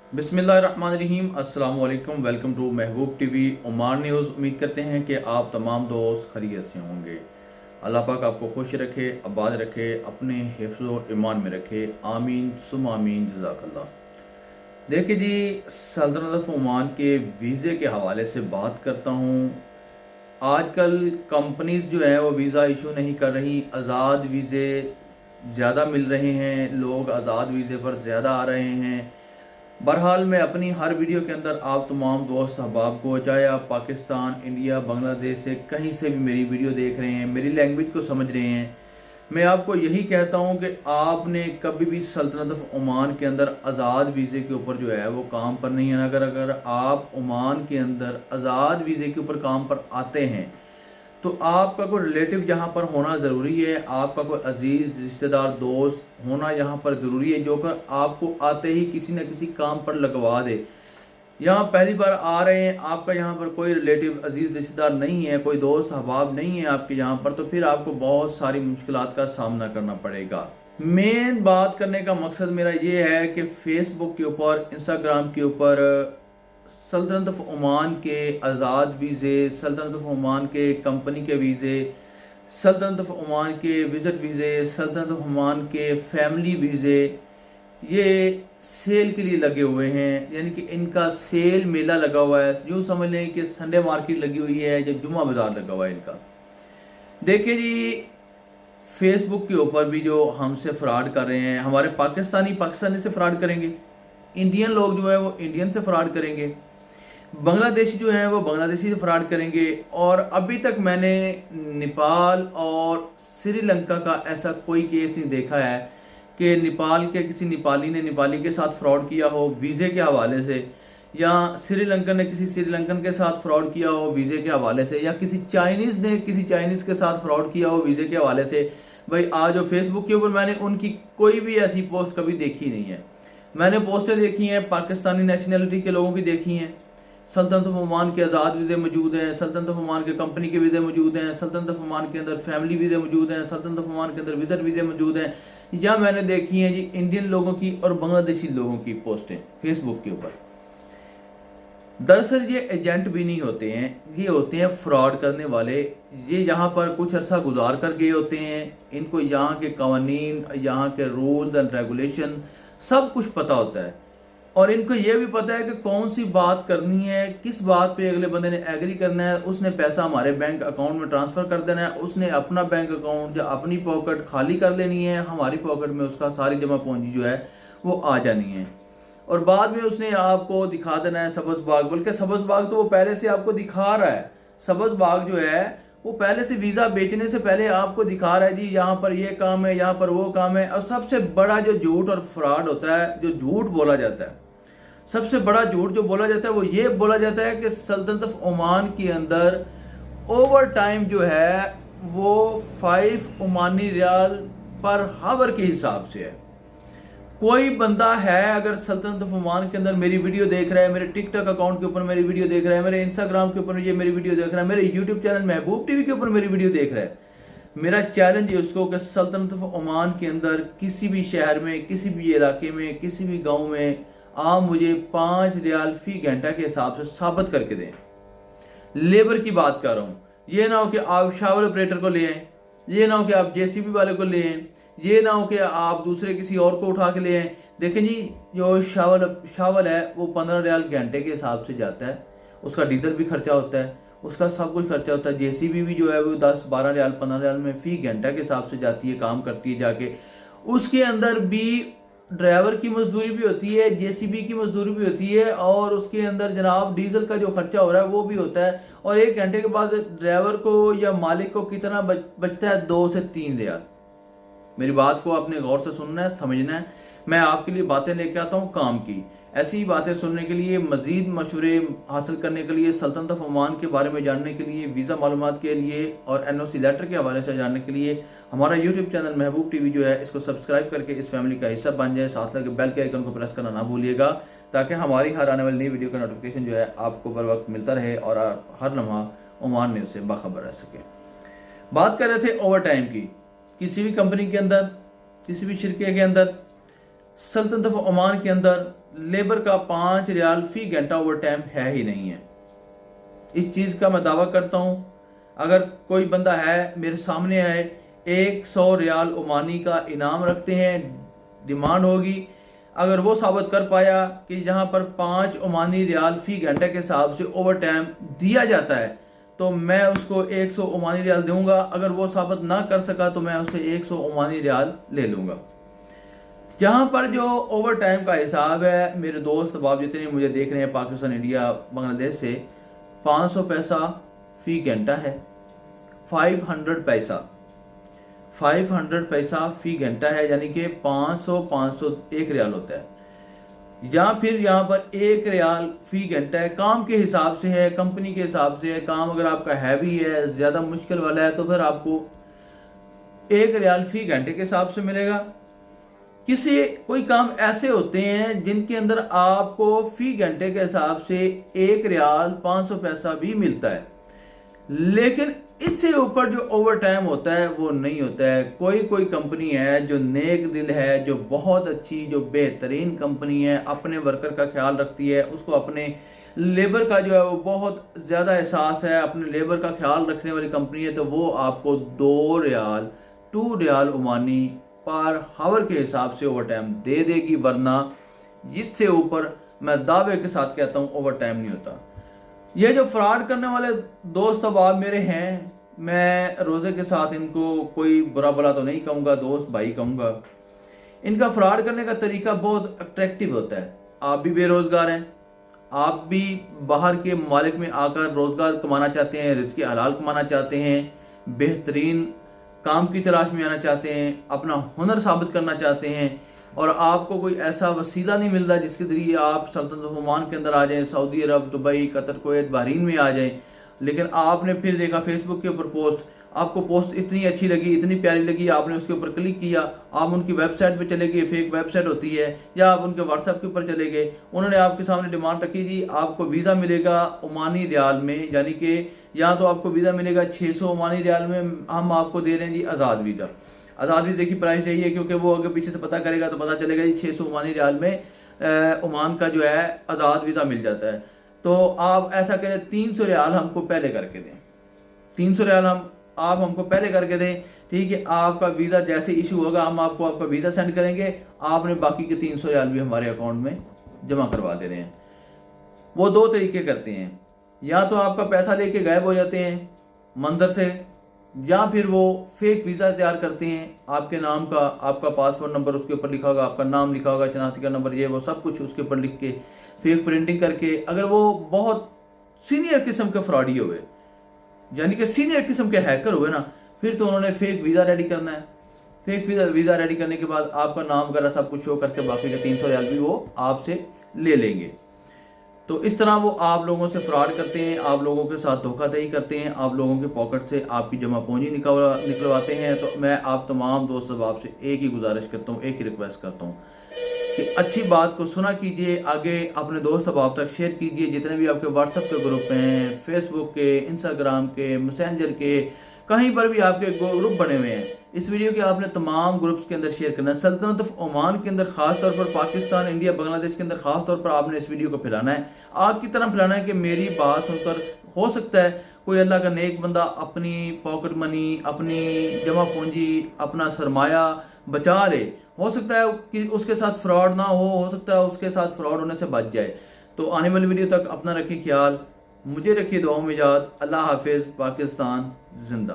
बिस्मिल्लाहिर्रहमानिर्रहीम। अस्सलाम वालेकुम। Welcome to Mehboob TV Oman news. उम्मीद करते हैं कि आप तमाम दोस्त खैरियत से होंगे। अल्लाह पाक आपको खुश रखे, आबाद रखे, अपने हिफ्ज़ ईमान में रखे। आमीन सुम आमीन जज़ाकल्लाह। देखिए जी, सल्तनत ऑफ ओमान के वीज़े के हवाले से बात करता हूँ। आजकल कंपनीज जो है वो वीज़ा इशू नहीं कर रही, आज़ाद वीज़े ज़्यादा मिल रहे हैं, लोग आज़ाद वीज़े पर ज़्यादा आ रहे हैं। बहरहाल मैं अपनी हर वीडियो के अंदर आप तमाम दोस्त अहबाब को, चाहे आप पाकिस्तान, इंडिया, बांग्लादेश से कहीं से भी मेरी वीडियो देख रहे हैं, मेरी लैंग्वेज को समझ रहे हैं, मैं आपको यही कहता हूं कि आपने कभी भी सल्तनत ऑफ ओमान के अंदर आज़ाद वीज़े के ऊपर जो है वो काम पर नहीं है। अगर आप ओमान के अंदर आज़ाद वीज़े के ऊपर काम पर आते हैं तो आपका कोई रिलेटिव यहाँ पर होना ज़रूरी है, आपका कोई अजीज़ रिश्तेदार दोस्त होना यहाँ पर ज़रूरी है, जो कर आपको आते ही किसी न किसी काम पर लगवा दे। यहाँ पहली बार आ रहे हैं, आपका यहाँ पर कोई रिलेटिव अजीज़ रिश्तेदार नहीं है, कोई दोस्त अहबाब नहीं है आपके यहाँ पर, तो फिर आपको बहुत सारी मुश्किलात का सामना करना पड़ेगा। मेन बात करने का मकसद मेरा ये है कि फेसबुक के ऊपर, इंस्टाग्राम के ऊपर सल्तनत ऑफ ओमान के आज़ाद वीज़े, सल्तनत ऑफ ओमान के कंपनी के वीज़े, सल्तनत ऑफ ओमान के विज़िट वीज़े, सल्तनत ऑफ ओमान के फैमिली वीज़े, ये सेल के लिए लगे हुए हैं। यानी कि इनका सेल मेला लगा हुआ है, यूँ समझ लें कि संडे मार्केट लगी हुई है या जुम्मा बाज़ार लगा हुआ है इनका। देखिए जी, फेसबुक के ऊपर भी जो हमसे फ्रॉड कर रहे हैं, हमारे पाकिस्तानी से फ्रॉड करेंगे, इंडियन लोग जो है वो इंडियन से फ्रॉड करेंगे, बांग्लादेशी जो है वो बांग्लादेशी से फ्रॉड करेंगे। और अभी तक मैंने नेपाल और श्रीलंका का ऐसा कोई केस नहीं देखा है कि नेपाल के किसी नेपाली ने नेपाली के साथ फ्रॉड किया हो वीज़े के हवाले से, या श्रीलंकन ने किसी श्रीलंकन के साथ फ्रॉड किया हो वीज़े के हवाले से, या किसी चाइनीज़ ने किसी चाइनीज़ के साथ फ्रॉड किया हो वीज़े के हवाले से। भाई आज जो फेसबुक के ऊपर मैंने उनकी कोई भी ऐसी पोस्ट कभी देखी नहीं है। मैंने पोस्टें देखी हैं, पाकिस्तानी नेशनलिटी के लोगों की देखी हैं। सल्तनत ऑफ ओमान के आज़ाद वीज़े मौजूद हैं, सल्तनत ऑफ ओमान के कंपनी के वीज़े मौजूद हैं, सल्तनत ऑफ ओमान के अंदर फैमिली वीज़े मौजूद हैं, सल्तनत ऑफ ओमान के अंदर विजिट वीज़े मौजूद हैं। या मैंने देखी हैं जी इंडियन लोगों की और बांग्लादेशी लोगों की पोस्टें फेसबुक के ऊपर। दरअसल ये एजेंट भी नहीं होते हैं, ये होते हैं फ्रॉड करने वाले। ये यहाँ पर कुछ अर्सा गुजार कर गए होते हैं, इनको यहाँ के कवानीन, यहाँ के रूल्स एंड रेगुलेशन सब कुछ पता होता है, और इनको यह भी पता है कि कौन सी बात करनी है, किस बात पे अगले बंदे ने एग्री करना है। उसने पैसा हमारे बैंक अकाउंट में ट्रांसफर कर देना है, उसने अपना बैंक अकाउंट या अपनी पॉकेट खाली कर लेनी है, हमारी पॉकेट में उसका सारी जमा पूंजी जो है वो आ जानी है। और बाद में उसने आपको दिखा देना है सब्ज बाग, बल्कि सब्ज बाग तो वो पहले से आपको दिखा रहा है। सब्ज बाग जो है वो पहले से वीज़ा बेचने से पहले आपको दिखा रहा है जी यहाँ पर ये काम है, यहाँ पर वो काम है। और सबसे बड़ा जो झूठ और फ्रॉड होता है, जो झूठ बोला जाता है, सबसे बड़ा झूठ जो बोला जाता है वो ये बोला जाता है कि सल्तनत ऑफ ओमान के अंदर ओवर टाइम जो है वो 5 ओमानी रियाल पर हावर के हिसाब से है। कोई बंदा है अगर सल्तनत ऑफ ओमान के अंदर मेरी वीडियो देख रहा है, मेरे टिकटॉक अकाउंट के ऊपर मेरी वीडियो देख रहा है, मेरे इंस्टाग्राम के ऊपर ये मेरी वीडियो देख रहा है, मेरे यूट्यूब चैनल महबूब टीवी के ऊपर मेरी वीडियो देख रहा है, मेरा चैलेंज है उसको कि सल्तनत ऑफ ओमान के अंदर किसी भी शहर में, किसी भी इलाके में, किसी भी गाँव में आप मुझे 5 रियाल फी घंटा के हिसाब से साबित करके दें। लेबर की बात कर रहा हूं, ये ना हो कि आप शावल ऑपरेटर को ले आए, ये ना हो कि आप जेसीबी वाले को ले आए, ये ना हो कि आप दूसरे किसी और को उठा के ले आए। देखें जी, जो शावल है वो 15 रियाल घंटे के हिसाब से जाता है, उसका डीजल भी खर्चा होता है, उसका सब कुछ खर्चा होता है। जेसीबी भी जो है वो 10-12 रियाल 15 रियाल में फी घंटा के हिसाब से जाती है, काम करती है जाके। उसके अंदर भी ड्राइवर की मजदूरी भी होती है, जेसीबी की मजदूरी भी होती है, और उसके अंदर जनाब डीजल का जो खर्चा हो रहा है वो भी होता है। और 1 घंटे के बाद ड्राइवर को या मालिक को कितना बचता है? 2 से 3 रियाल। मेरी बात को आपने गौर से सुनना है, समझना है। मैं आपके लिए बातें लेके आता हूँ काम की। ऐसी ही बातें सुनने के लिए, मजीद मशवरे हासिल करने के लिए, सल्तनत ऑफ ओमान के बारे में जानने के लिए, वीज़ा मालूमात के लिए और एनओसी लेटर के हवाले से जानने के लिए हमारा यूट्यूब चैनल महबूब टीवी जो है इसको सब्सक्राइब करके इस फैमिली का हिस्सा बन जाए। साथ लगे बेल के आइकन को प्रेस करना ना भूलिएगा, ताकि हमारी हर आने वाली नई वीडियो का नोटिफिकेशन जो है आपको बर वक्त मिलता रहे और हर लम्हा ओमान न्यूज़ से बाखबर रह सके। बात कर रहे थे ओवर टाइम की। किसी भी कंपनी के अंदर, किसी भी शिरके के अंदर, सल्तनत ऑफ ओमान के अंदर लेबर का 5 रियाल फी घंटा ओवर टाइम है ही नहीं है। इस चीज़ का मैं दावा करता हूँ, अगर कोई बंदा है मेरे सामने आए, 100 रियाल ओमानी का इनाम रखते हैं, डिमांड होगी। अगर वो साबित कर पाया कि जहाँ पर 5 ओमानी रियाल फी घंटे के हिसाब से ओवर टाइम दिया जाता है तो मैं उसको 100 ओमानी रियाल दूंगा। अगर वो साबित ना कर सका तो मैं उसे 100 ओमानी रियाल ले लूंगा। जहाँ पर जो ओवर टाइम का हिसाब है, मेरे दोस्त बाब जितने मुझे देख रहे हैं पाकिस्तान, इंडिया, बांग्लादेश से, 500 पैसा फी घंटा है। 500 पैसा 500 पैसा फी घंटा है, यानी कि 500 1 रियाल होता है। या फिर यहाँ पर 1 रियाल फी घंटा है। काम के हिसाब से है, कंपनी के हिसाब से है। काम अगर आपका हैवी है, ज्यादा मुश्किल वाला है, तो फिर आपको 1 रियाल फी घंटे के हिसाब से मिलेगा। कोई काम ऐसे होते हैं जिनके अंदर आपको फी घंटे के हिसाब से 1 रियाल 500 पैसा भी मिलता है, लेकिन इससे ऊपर जो ओवर टाइम होता है वो नहीं होता है। कोई कंपनी है जो नेक दिल है, जो बहुत अच्छी, जो बेहतरीन कंपनी है, अपने वर्कर का ख्याल रखती है, उसको अपने लेबर का जो है वो बहुत ज़्यादा एहसास है, अपने लेबर का ख्याल रखने वाली कंपनी है, तो वो आपको 2 रियाल ओमानी पर हावर के हिसाब से ओवर टाइम दे देगी। वरना इससे ऊपर मैं दावे के साथ कहता हूँ ओवर टाइम नहीं होता। ये जो फ्रॉड करने वाले दोस्त अब आप मेरे हैं, मैं रोजे के साथ इनको कोई बुरा भला तो नहीं कहूँगा, दोस्त भाई कहूँगा। इनका फ्रॉड करने का तरीका बहुत अट्रैक्टिव होता है। आप भी बेरोजगार हैं, आप भी बाहर के ममालिक में आकर रोजगार कमाना चाहते हैं, रिज़्क़ हलाल कमाना चाहते हैं, बेहतरीन काम की तलाश में आना चाहते हैं, अपना हुनर साबित करना चाहते हैं, और आपको कोई ऐसा वसीला नहीं मिल रहा जिसके जरिए आप सल्तनत ऑफ ओमान के अंदर आ जाएं, सऊदी अरब, दुबई, कतर, कुवैत, बहरीन में आ जाएं। लेकिन आपने फिर देखा फेसबुक के ऊपर पोस्ट, आपको पोस्ट इतनी अच्छी लगी, इतनी प्यारी लगी, आपने उसके ऊपर क्लिक किया, आप उनकी वेबसाइट पे चले गए, फेक वेबसाइट होती है, या आप उनके व्हाट्सएप के ऊपर चले गए, उन्होंने आपके सामने डिमांड रखी थी आपको वीज़ा मिलेगा ओमानी रियाल में, यानी कि या तो आपको वीज़ा मिलेगा 600 ओमानी रियाल में, हम आपको दे रहे हैं जी आज़ाद वीज़ा। आज़ाद वीज़ा की प्राइस यही है, क्योंकि वो अगर पीछे से पता करेगा तो पता चलेगा जी 600 ओमानी रियाल में ओमान का जो है आज़ाद वीज़ा मिल जाता है। तो आप ऐसा करें, 300 रियाल हमको पहले करके दें, 300 रियाल आप हमको पहले करके दें, ठीक है। आपका वीज़ा जैसे इशू होगा हम आपको आपका वीज़ा सेंड करेंगे, आपने बाकी के 300 रियाल भी हमारे अकाउंट में जमा करवा दे रहे हैं। वो 2 तरीके करते हैं, या तो आपका पैसा लेके गायब हो जाते हैं मंजर से, या फिर वो फेक वीज़ा तैयार करते हैं आपके नाम का, आपका पासपोर्ट नंबर उसके ऊपर लिखा होगा, आपका नाम लिखा होगा, शनाख्ती का नंबर, ये वो सब कुछ उसके ऊपर लिख के फेक प्रिंटिंग करके, अगर वो बहुत सीनियर किस्म के फ्रॉडी हुए, यानी कि सीनियर किस्म के हैकर हुए ना, फिर तो उन्होंने फेक वीज़ा रेडी करना है। फेक वीज़ा रेडी करने के बाद आपका नाम वगैरह सब कुछ शो करके बाकी के 300 रियाल भी वो आपसे ले लेंगे। तो इस तरह वो आप लोगों से फ्रॉड करते हैं, आप लोगों के साथ धोखाधड़ी करते हैं, आप लोगों के पॉकेट से आपकी जमा पूंजी निकलवाते हैं। तो मैं आप तमाम दोस्त अहबाब से एक ही गुजारिश करता हूँ, एक ही रिक्वेस्ट करता हूँ कि अच्छी बात को सुना कीजिए, आगे अपने दोस्त अहबाब तक शेयर कीजिए। जितने भी आपके व्हाट्सएप के ग्रुप हैं, फेसबुक के, इंस्टाग्राम के, मैसेंजर के, कहीं पर भी आपके ग्रुप बने हुए हैं, इस वीडियो के आपने तमाम ग्रुप्स के अंदर शेयर करना है। सल्तनत ऑफ ओमान के अंदर खास तौर पर, पाकिस्तान, इंडिया, बांग्लादेश के अंदर खास तौर पर आपने इस वीडियो को फैलाना है, आग की तरह फैलाना है कि मेरी बात सुनकर हो सकता है कोई अल्लाह का नेक बंदा अपनी पॉकेट मनी, अपनी जमा पूंजी, अपना सरमाया बचा ले। हो सकता है कि उसके साथ फ्रॉड ना हो सकता है उसके साथ फ्रॉड होने से बच जाए। तो आने वाली वीडियो तक अपना रखिए ख्याल, मुझे रखिए दुआओं में याद। अल्लाह हाफिज। पाकिस्तान जिंदा।